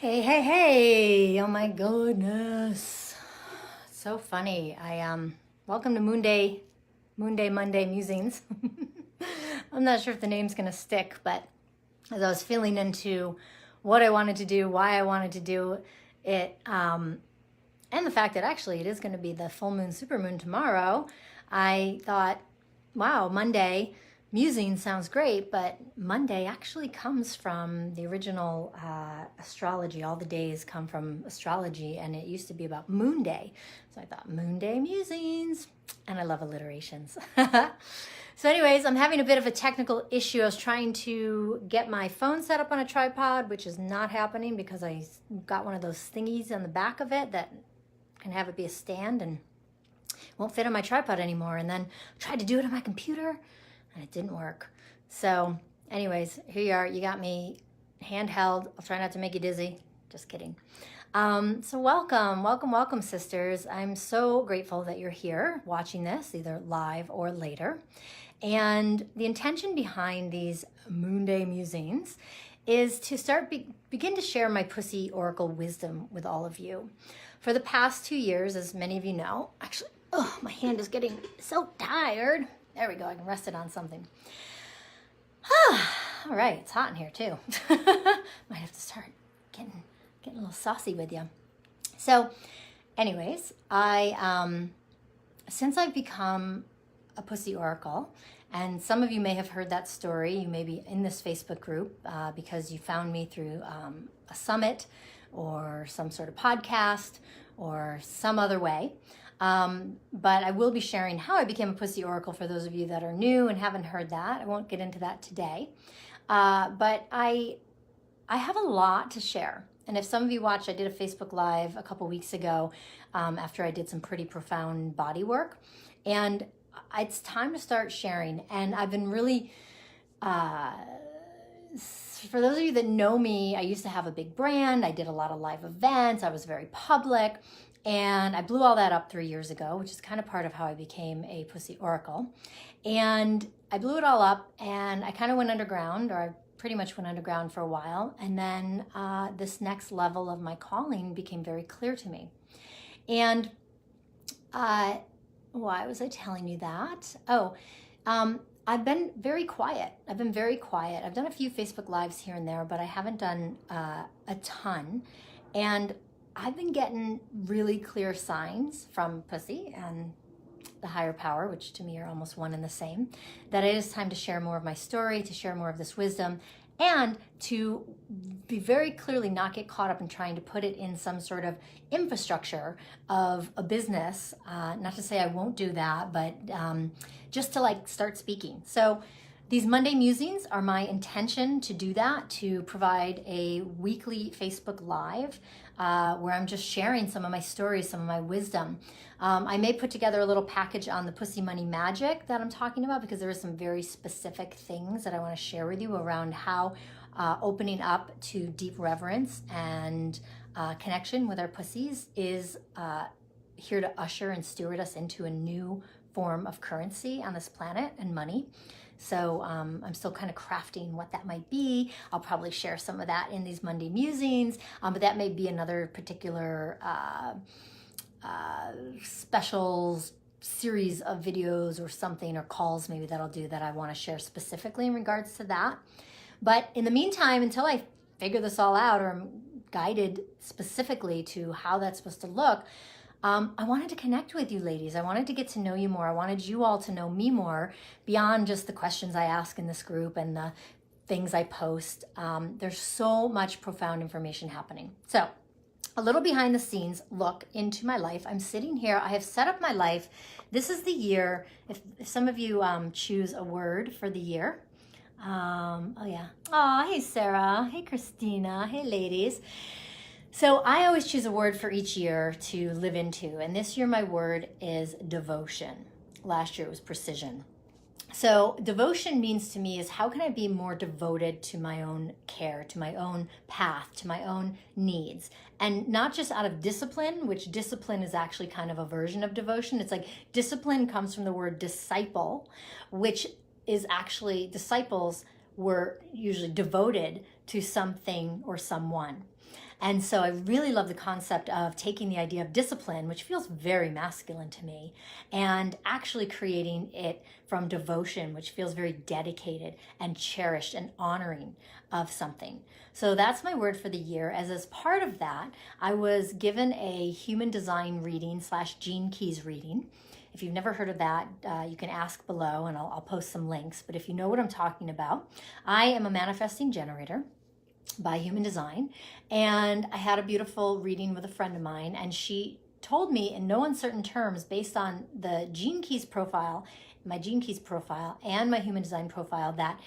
Hey, hey, hey! Oh my goodness, so funny. Welcome to Monday Musings. I'm not sure if the name's gonna stick, but as I was feeling into what I wanted to do, why I wanted to do it, and the fact that actually it is going to be the full moon, supermoon tomorrow, I thought, wow, Monday musing sounds great, but Monday actually comes from the original astrology. All the days come from astrology, and it used to be about Moon Day. So I thought, Moon Day musings, and I love alliterations. So anyways, I'm having a bit of a technical issue. I was trying to get my phone set up on a tripod, which is not happening because I got one of those thingies on the back of it that can have it be a stand and won't fit on my tripod anymore. And then tried to do it on my computer and it didn't work. So anyways, here you are. You got me handheld. I'll try not to make you dizzy. Just kidding. So welcome, sisters. I'm so grateful that you're here watching this, either live or later. And the intention behind these Moon Day musings is to begin to share my pussy oracle wisdom with all of you. For the past 2 years, as many of you know, actually, my hand is getting so tired. There we go, I can rest it on something. All right, it's hot in here too. Might have to start getting a little saucy with you. So anyways, since I've become a pussy oracle, and some of you may have heard that story. You may be in this Facebook group because you found me through a summit or some sort of podcast or some other way. But I will be sharing how I became a pussy oracle for those of you that are new and haven't heard that. I won't get into that today. But I have a lot to share. And if some of you watched, I did a Facebook Live a couple weeks ago after I did some pretty profound body work. And it's time to start sharing. And I've been really, for those of you that know me, I used to have a big brand. I did a lot of live events. I was very public. And I blew all that up 3 years ago, which is kind of part of how I became a pussy oracle. And I blew it all up and I kind of went underground, or I pretty much went underground for a while. And then this next level of my calling became very clear to me. And why was I telling you that? I've been very quiet. I've done a few Facebook Lives here and there, but I haven't done a ton. And I've been getting really clear signs from pussy and the higher power, which to me are almost one and the same, that it is time to share more of my story, to share more of this wisdom, and to be very clearly not get caught up in trying to put it in some sort of infrastructure of a business. Not to say I won't do that, but just to start speaking. So these Monday musings are my intention to do that, to provide a weekly Facebook Live where I'm just sharing some of my stories, some of my wisdom. I may put together a little package on the pussy money magic that I'm talking about, because there are some very specific things that I want to share with you around how opening up to deep reverence and connection with our pussies is here to usher and steward us into a new form of currency on this planet and money. So I'm still kind of crafting what that might be. I'll probably share some of that in these Monday musings, but that may be another particular special series of videos or something, or calls maybe that I'll do that I want to share specifically in regards to that. But in the meantime, until I figure this all out, or I'm guided specifically to how that's supposed to look, I wanted to connect with you ladies. I wanted to get to know you more. I wanted you all to know me more beyond just the questions I ask in this group and the things I post. There's so much profound information happening. So a little behind the scenes look into my life. I'm sitting here. I have set up my life. This is the year. If some of you choose a word for the year. Oh yeah. Oh, hey Sarah. Hey Christina. Hey ladies. So I always choose a word for each year to live into. And this year my word is devotion. Last year it was precision. So devotion means to me is, how can I be more devoted to my own care, to my own path, to my own needs? And not just out of discipline, which discipline is actually kind of a version of devotion. It's like discipline comes from the word disciple, which is actually, disciples were usually devoted to something or someone. And so I really love the concept of taking the idea of discipline, which feels very masculine to me, and actually creating it from devotion, which feels very dedicated and cherished and honoring of something. So that's my word for the year. As part of that, I was given a human design reading / Gene Keys reading. If you've never heard of that, you can ask below and I'll post some links. But if you know what I'm talking about, I am a manifesting generator by Human Design, and I had a beautiful reading with a friend of mine, and she told me in no uncertain terms, based on the Gene Keys profile, my Gene Keys profile and my Human Design profile, that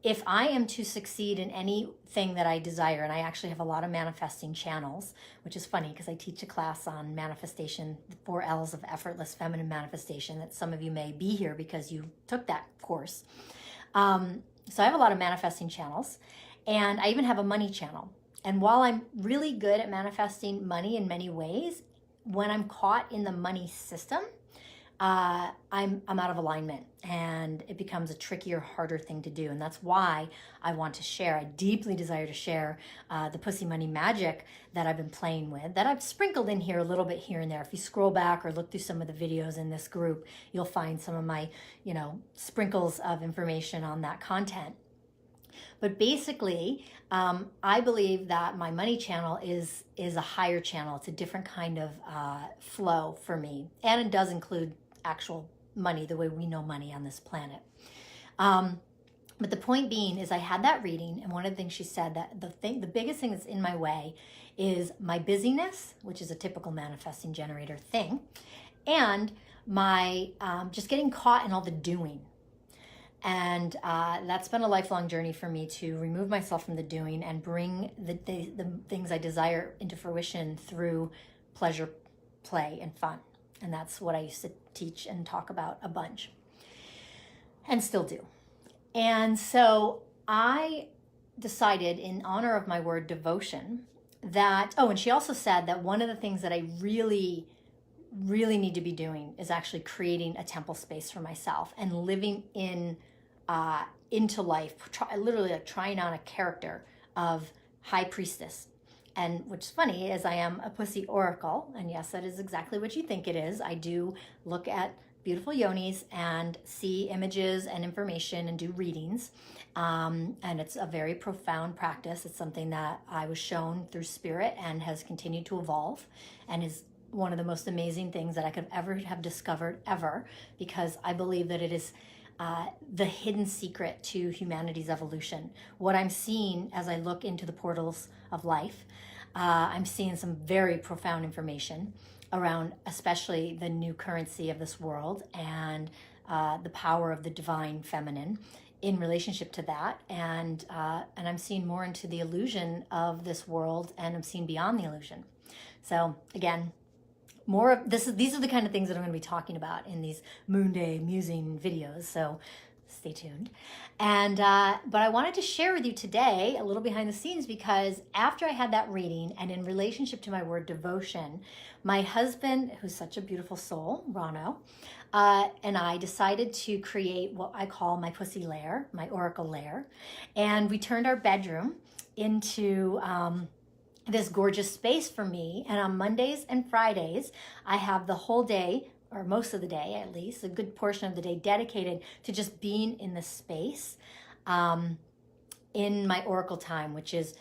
if I am to succeed in anything that I desire, and I actually have a lot of manifesting channels, which is funny because I teach a class on manifestation, the 4 L's of effortless feminine manifestation, that some of you may be here because you took that course. So I have a lot of manifesting channels, and I even have a money channel. And while I'm really good at manifesting money in many ways, when I'm caught in the money system, I'm out of alignment, and it becomes a trickier, harder thing to do. And that's why I want to share, I deeply desire to share the pussy money magic that I've been playing with, that I've sprinkled in here a little bit here and there. If you scroll back or look through some of the videos in this group, you'll find some of my, sprinkles of information on that content. But basically, I believe that my money channel is a higher channel. It's a different kind of flow for me. And it does include actual money, the way we know money on this planet. But the point being is I had that reading, and one of the things she said, that the biggest thing that's in my way is my busyness, which is a typical manifesting generator thing, and my just getting caught in all the doing. And that's been a lifelong journey for me, to remove myself from the doing and bring the things I desire into fruition through pleasure, play, and fun. And that's what I used to teach and talk about a bunch, and still do. And so I decided, in honor of my word devotion, that, and she also said that one of the things that I really need to be doing is actually creating a temple space for myself and living into life, literally like trying on a character of high priestess. And which is funny, as I am a pussy oracle, and yes, that is exactly what you think it is. I do look at beautiful yonis and see images and information and do readings. And it's a very profound practice. It's something that I was shown through spirit and has continued to evolve, and is one of the most amazing things that I could ever have discovered ever, because I believe that it is the hidden secret to humanity's evolution. What I'm seeing as I look into the portals of life, I'm seeing some very profound information around especially the new currency of this world, and the power of the divine feminine in relationship to that. And I'm seeing more into the illusion of this world, and I'm seeing beyond the illusion. So again, more of this. These are the kind of things that I'm going to be talking about in these Moon Day musing videos. So stay tuned. And but I wanted to share with you today a little behind the scenes, because after I had that reading, and in relationship to my word devotion, my husband, who's such a beautiful soul, Rano, and I decided to create what I call my pussy lair, my Oracle Lair, and we turned our bedroom into this gorgeous space for me. And on Mondays and Fridays, I have the whole day, or most of the day at least, a good portion of the day, dedicated to just being in the space in my Oracle time, which is,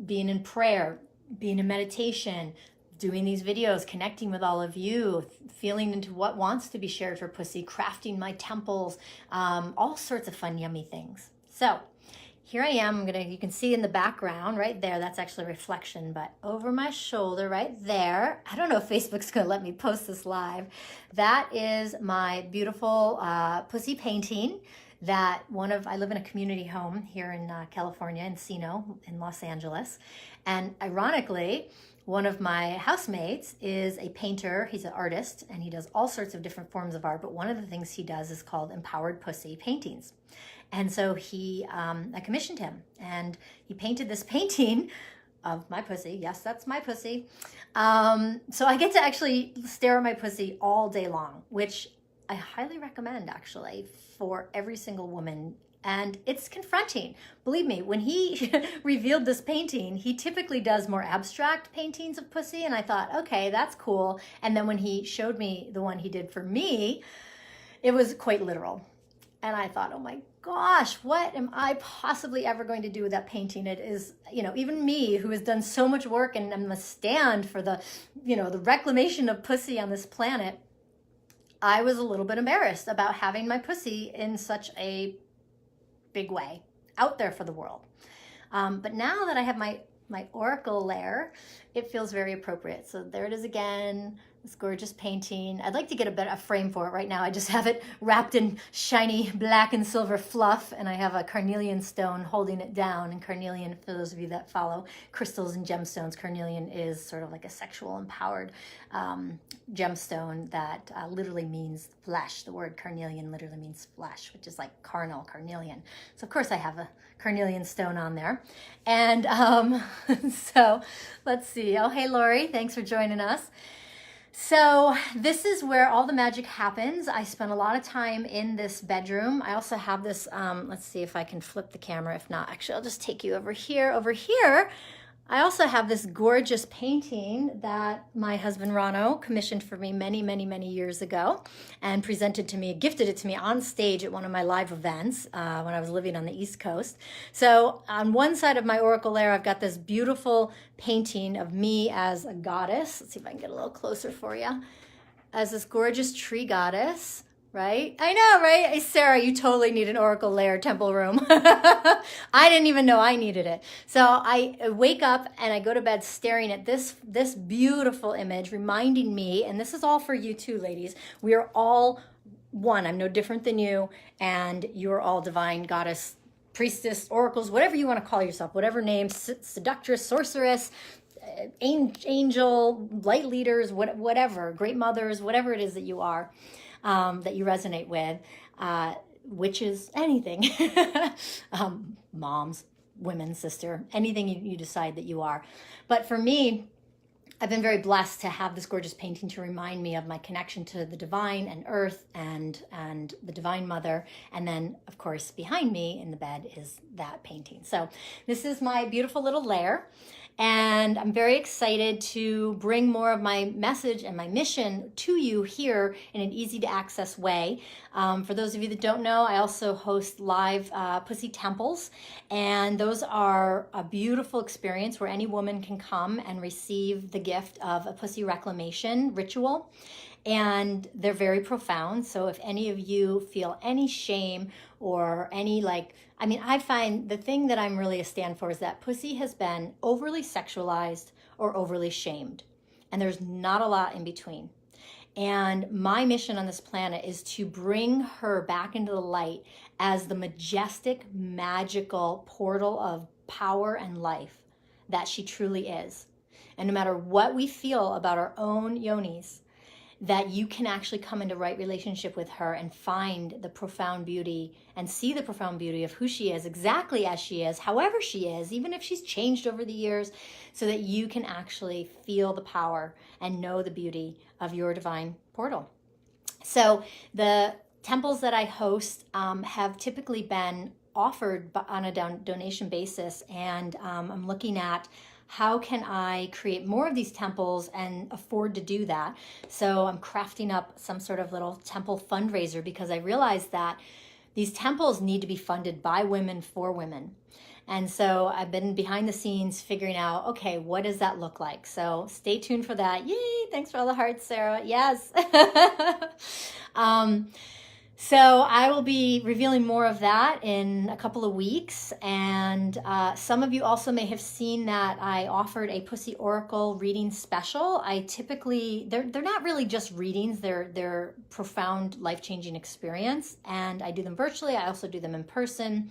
being in prayer, being in meditation, doing these videos, connecting with all of you, feeling into what wants to be shared for pussy, crafting my temples, all sorts of fun, yummy things. So here I am. You can see in the background right there, that's actually a reflection, but over my shoulder right there, I don't know if Facebook's gonna let me post this live. That is my beautiful pussy painting that I live in a community home here in California, Encino, in Los Angeles. And ironically, one of my housemates is a painter. He's an artist, and he does all sorts of different forms of art, but one of the things he does is called empowered pussy paintings. And so I commissioned him, and he painted this painting of my pussy. Yes, that's my pussy. So I get to actually stare at my pussy all day long, which I highly recommend, actually, for every single woman And it's confronting. Believe me, when he revealed this painting, he typically does more abstract paintings of pussy. And I thought, okay, that's cool. And then when he showed me the one he did for me, it was quite literal. And I thought, oh my gosh, what am I possibly ever going to do with that painting? It is, even me who has done so much work and I'm a stand for the, the reclamation of pussy on this planet. I was a little bit embarrassed about having my pussy in such a big way out there for the world. But now that I have my Oracle Lair, it feels very appropriate. So there it is again, this gorgeous painting. I'd like to get a frame for it right now. I just have it wrapped in shiny black and silver fluff, and I have a carnelian stone holding it down. And carnelian, for those of you that follow crystals and gemstones, carnelian is sort of like a sexual empowered gemstone that literally means flesh. The word carnelian literally means flesh, which is like carnal, carnelian. So of course I have a carnelian stone on there. And so let's see. Oh, hey, Lori, thanks for joining us. So this is where all the magic happens. I spent a lot of time in this bedroom. I also have this, let's see if I can flip the camera. If not, actually, I'll just take you over here. Over here, I also have this gorgeous painting that my husband Rano commissioned for me many, many, many years ago and presented to me, gifted it to me on stage at one of my live events when I was living on the East Coast. So on one side of my Oracle Lair, I've got this beautiful painting of me as a goddess. Let's see if I can get a little closer for you. As this gorgeous tree goddess. Right? I know, right? Hey, Sarah, you totally need an Oracle Lair temple room. I didn't even know I needed it. So I wake up and I go to bed staring at this beautiful image, reminding me, and this is all for you too, ladies, we are all one. I'm no different than you, and you're all divine goddess, priestess, oracles, whatever you want to call yourself, whatever name, seductress, sorceress, angel, light leaders, whatever, great mothers, whatever it is that you are. That you resonate with, witches, anything, moms, women, sister, anything you decide that you are. But for me, I've been very blessed to have this gorgeous painting to remind me of my connection to the divine and earth and the divine mother. And then, of course, behind me in the bed is that painting. So this is my beautiful little lair. And I'm very excited to bring more of my message and my mission to you here in an easy to access way. For those of you that don't know, I also host live pussy temples. And those are a beautiful experience where any woman can come and receive the gift of a pussy reclamation ritual. And they're very profound. So if any of you feel any shame or any I find the thing that I'm really a stand for is that pussy has been overly sexualized or overly shamed. And there's not a lot in between. And my mission on this planet is to bring her back into the light as the majestic, magical portal of power and life that she truly is. And no matter what we feel about our own yonis, that you can actually come into right relationship with her and find the profound beauty and see the profound beauty of who she is, exactly as she is, however she is, even if she's changed over the years, so that you can actually feel the power and know the beauty of your divine portal. So the temples that I host have typically been offered on a donation basis, and I'm looking at how can I create more of these temples and afford to do that? So I'm crafting up some sort of little temple fundraiser because I realized that these temples need to be funded by women for women. And so I've been behind the scenes figuring out, okay, what does that look like? So stay tuned for that. Yay, thanks for all the hearts, Sarah. Yes. So I will be revealing more of that in a couple of weeks. And some of you also may have seen that I offered a Pussy Oracle reading special. I typically, they're not really just readings, they're profound life-changing experience. And I do them virtually. I also do them in person.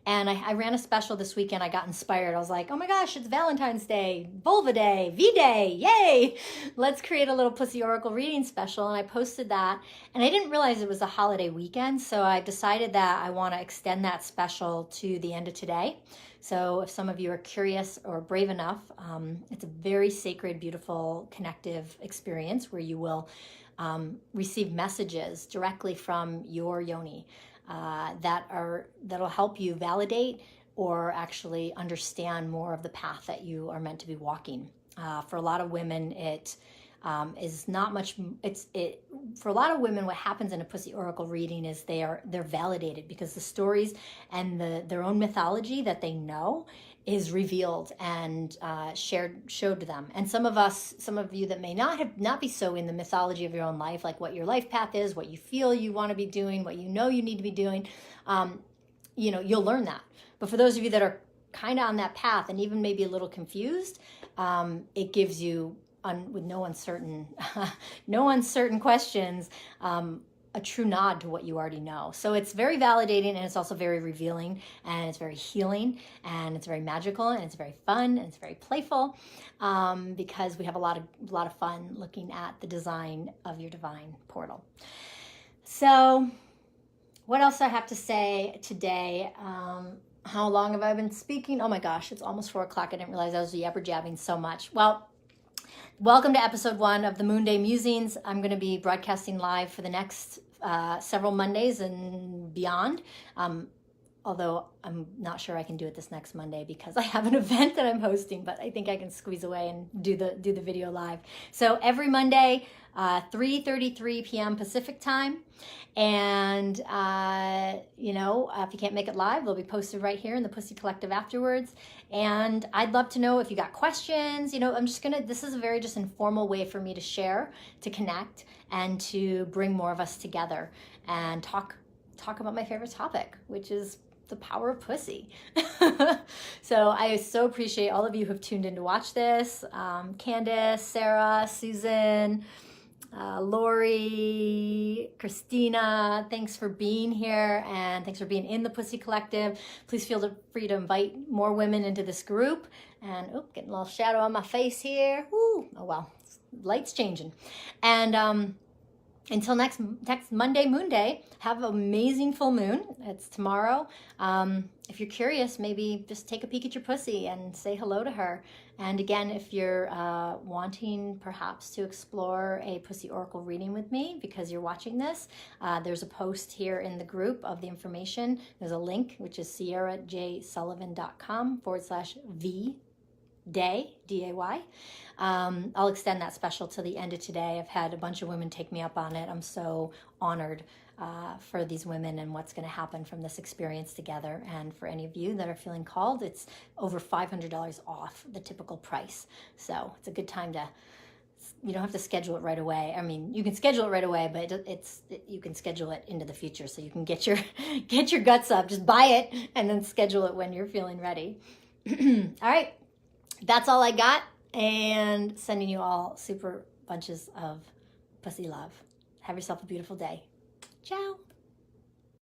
And I ran a special this weekend. I got inspired. I was like, oh my gosh, it's Valentine's Day, Vulva Day, V-Day, yay! Let's create a little Pussy Oracle reading special. And I posted that. And I didn't realize it was a holiday weekend. So I decided that I want to extend that special to the end of today. So if some of you are curious or brave enough, it's a very sacred, beautiful, connective experience where you will receive messages directly from your yoni. that'll help you validate or actually understand more of the path that you are meant to be walking. For a lot of women, it is not much. For a lot of women, what happens in a pussy oracle reading is they're validated because the stories and their own mythology that they know is revealed and showed to them. And some of you that may not be so in the mythology of your own life, like what your life path is, what you feel you want to be doing, what you know you need to be doing, you'll learn that. But for those of you that are kind of on that path and even maybe a little confused, it gives you, with no uncertain questions, a true nod to what you already know. So it's very validating, and it's also very revealing, and it's very healing, and it's very magical, and it's very fun, and it's very playful, because we have a lot of fun looking at the design of your divine portal. So what else I have to say today? How long have I been speaking? Oh my gosh, it's almost 4 o'clock. I didn't realize I was yabber-jabbing so much. Well, welcome to episode 1 of the Moon Day Musings. I'm going to be broadcasting live for the next several Mondays and beyond. Although I'm not sure I can do it this next Monday because I have an event that I'm hosting, but I think I can squeeze away and do the video live. So every Monday, 3:33 p.m. Pacific time. And, if you can't make it live, they'll be posted right here in the Pussy Collective afterwards. And I'd love to know if you got questions. This is a very just informal way for me to share, to connect, and to bring more of us together and talk about my favorite topic, which is the power of pussy. So I so appreciate all of you who've tuned in to watch this. Candace, Sarah, Susan, Lori, Christina, thanks for being here, and thanks for being in the Pussy Collective. Please feel free to invite more women into this group. And getting a little shadow on my face here. Woo! Oh well, light's changing. And until next Monday, Moon Day, have an amazing full moon. It's tomorrow. If you're curious, maybe just take a peek at your pussy and say hello to her. And again, if you're wanting perhaps to explore a pussy oracle reading with me because you're watching this, there's a post here in the group of the information. There's a link, which is sierrajsullivan.com/V day, D-A-Y. I'll extend that special to the end of today. I've had a bunch of women take me up on it. I'm so honored for these women and what's going to happen from this experience together. And for any of you that are feeling called, it's over $500 off the typical price. So it's a good time to, you don't have to schedule it right away. I mean, you can schedule it right away, but you can schedule it into the future so you can get your guts up. Just buy it and then schedule it when you're feeling ready. All right. That's all I got, and sending you all super bunches of pussy love. Have yourself a beautiful day. Ciao.